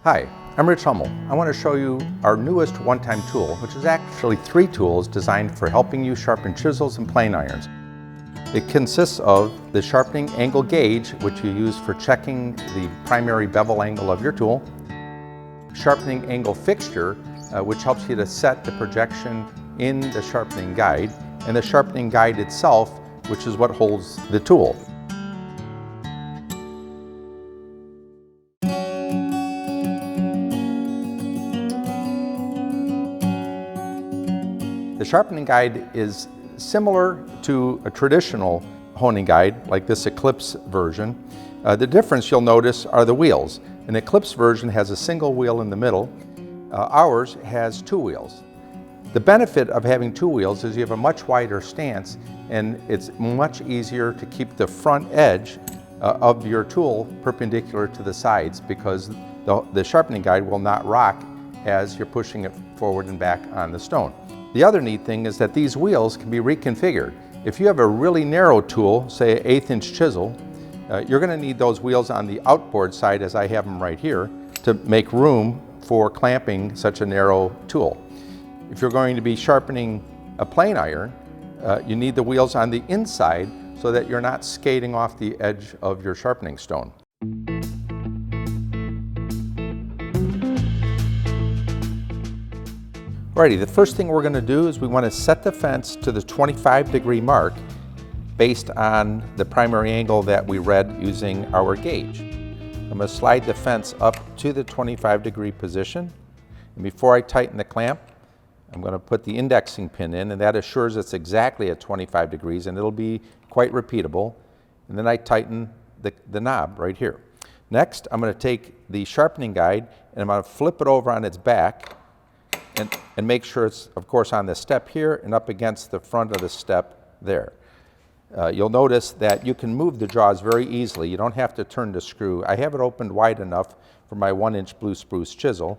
Hi, I'm Rich Hummel. I want to show you our newest one-time tool, which is actually 3 tools designed for helping you sharpen chisels and plane irons. It consists of the sharpening angle gauge, which you use for checking the primary bevel angle of your tool, sharpening angle fixture, which helps you to set the projection in the sharpening guide, and the sharpening guide itself, which is what holds the tool. The sharpening guide is similar to a traditional honing guide, like this Eclipse version. The difference you'll notice are the wheels. An Eclipse version has a single wheel in the middle. Ours has 2 wheels. The benefit of having 2 wheels is you have a much wider stance, and it's much easier to keep the front edge of your tool perpendicular to the sides, because the sharpening guide will not rock as you're pushing it forward and back on the stone. The other neat thing is that these wheels can be reconfigured. If you have a really narrow tool, say an 1/8" chisel, you're going to need those wheels on the outboard side, as I have them right here, to make room for clamping such a narrow tool. If you're going to be sharpening a plane iron, you need the wheels on the inside so that you're not skating off the edge of your sharpening stone. Alrighty, the first thing we're going to do is we want to set the fence to the 25-degree mark based on the primary angle that we read using our gauge. I'm going to slide the fence up to the 25-degree position, and before I tighten the clamp, I'm going to put the indexing pin in, and that assures it's exactly at 25 degrees, and it'll be quite repeatable. And then I tighten the knob right here. Next, I'm going to take the sharpening guide and I'm going to flip it over on its back and make sure it's, of course, on the step here and up against the front of the step there. You'll notice that you can move the jaws very easily. You don't have to turn the screw. I have it opened wide enough for my 1" blue spruce chisel.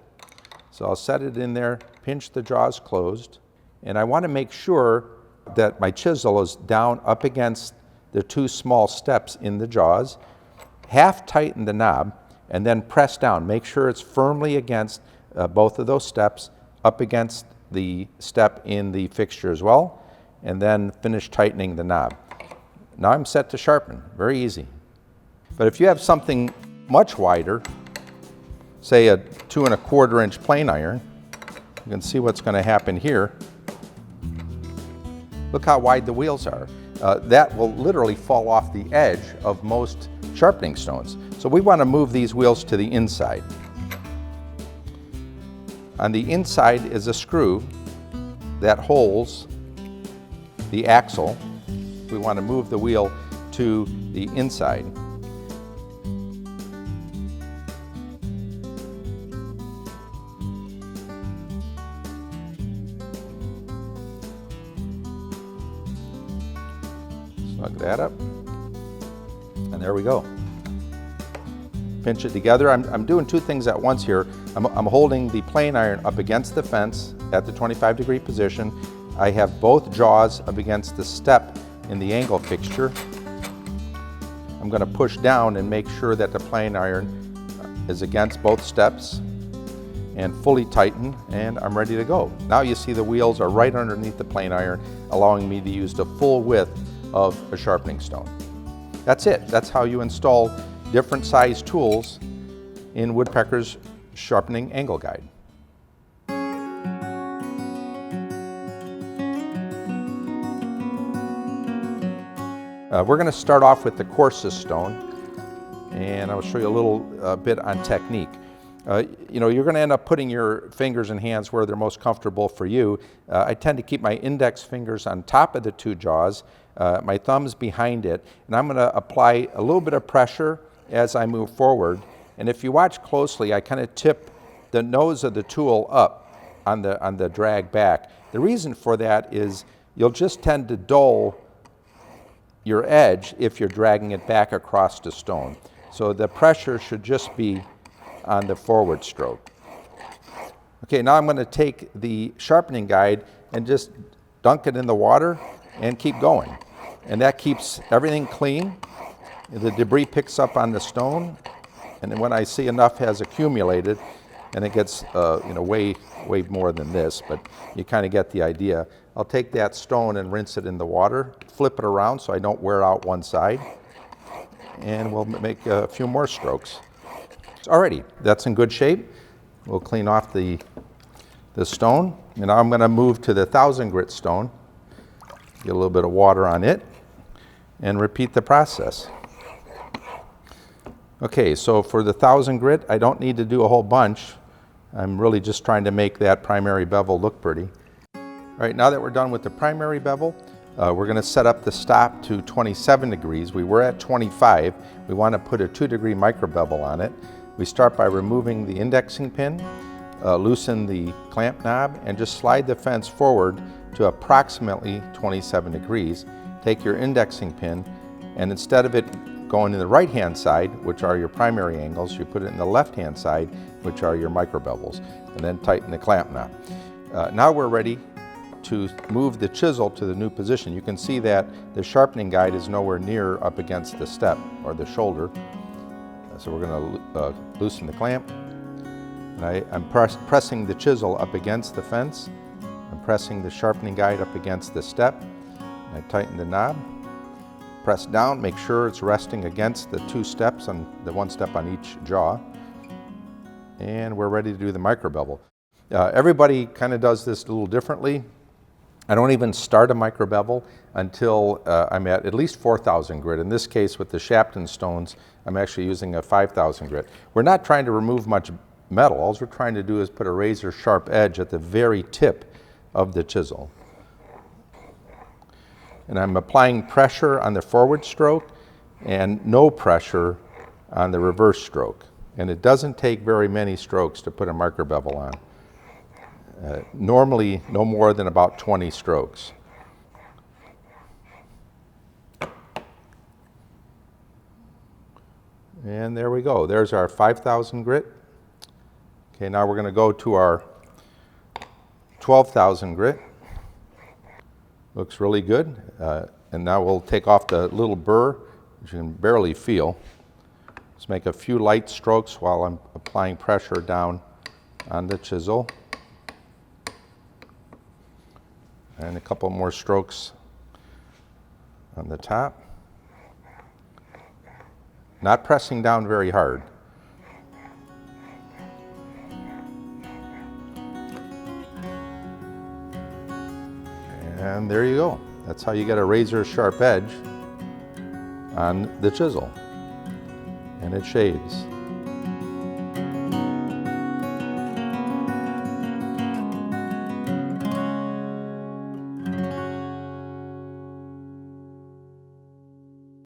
So I'll set it in there, pinch the jaws closed, and I want to make sure that my chisel is down up against the 2 small steps in the jaws. Half tighten the knob and then press down. Make sure it's firmly against both of those steps, up against the step in the fixture as well, and then finish tightening the knob. Now I'm set to sharpen. Very easy. But if you have something much wider, say a 2 1/4" plane iron, you can see what's going to happen here. Look how wide the wheels are. That will literally fall off the edge of most sharpening stones. So we want to move these wheels to the inside. On the inside is a screw that holds the axle. We want to move the wheel to the inside. Snug that up, and there we go. Pinch it together. I'm doing 2 things at once here. I'm holding the plane iron up against the fence at the 25-degree position. I have both jaws up against the step in the angle fixture. I'm going to push down and make sure that the plane iron is against both steps and fully tighten, and I'm ready to go. Now you see the wheels are right underneath the plane iron, allowing me to use the full width of a sharpening stone. That's it. That's how you install different size tools in Woodpecker's sharpening angle guide. We're going to start off with the coarsest stone, and I'll show you a little bit on technique. You're going to end up putting your fingers and hands where they're most comfortable for you. I tend to keep my index fingers on top of the 2 jaws, my thumbs behind it, and I'm going to apply a little bit of pressure as I move forward. And if you watch closely, I kind of tip the nose of the tool up on the drag back. The reason for that is you'll just tend to dull your edge if you're dragging it back across the stone. So the pressure should just be on the forward stroke. Okay, now I'm going to take the sharpening guide and just dunk it in the water and keep going. And that keeps everything clean. The debris picks up on the stone, And then when I see enough has accumulated, and it gets way more than this, but you kind of get the idea. I'll take that stone and rinse it in the water, flip it around so I don't wear out one side, and we'll make a few more strokes. Alrighty, that's in good shape. We'll clean off the stone, and now I'm going to move to the 1,000 grit stone, get a little bit of water on it, and repeat the process. Okay, so for the 1,000 grit, I don't need to do a whole bunch. I'm really just trying to make that primary bevel look pretty. All right, now that we're done with the primary bevel, we're going to set up the stop to 27 degrees. We were at 25. We want to put a 2-degree micro bevel on it. We start by removing the indexing pin, loosen the clamp knob, and just slide the fence forward to approximately 27 degrees. Take your indexing pin, and instead of it going in the right-hand side, which are your primary angles, you put it in the left-hand side, which are your micro bevels, and then tighten the clamp knob. Now we're ready to move the chisel to the new position. You can see that the sharpening guide is nowhere near up against the step or the shoulder. So we're going to loosen the clamp. And I'm pressing the chisel up against the fence. I'm pressing the sharpening guide up against the step. And I tighten the knob. Press down, make sure it's resting against the 2 steps, on the 1 step on each jaw. And we're ready to do the micro bevel. Everybody kind of does this a little differently. I don't even start a micro bevel until I'm at least 4,000 grit. In this case, with the Shapton stones, I'm actually using a 5,000 grit. We're not trying to remove much metal. All we're trying to do is put a razor sharp edge at the very tip of the chisel. And I'm applying pressure on the forward stroke and no pressure on the reverse stroke. And it doesn't take very many strokes to put a micro bevel on. Normally, no more than about 20 strokes. And there we go. There's our 5,000 grit. Okay, now we're going to go to our 12,000 grit. Looks really good. And now we'll take off the little burr, which you can barely feel. Just make a few light strokes while I'm applying pressure down on the chisel. And a couple more strokes on the top. Not pressing down very hard. And there you go. That's how you get a razor sharp edge on the chisel. And it shaves.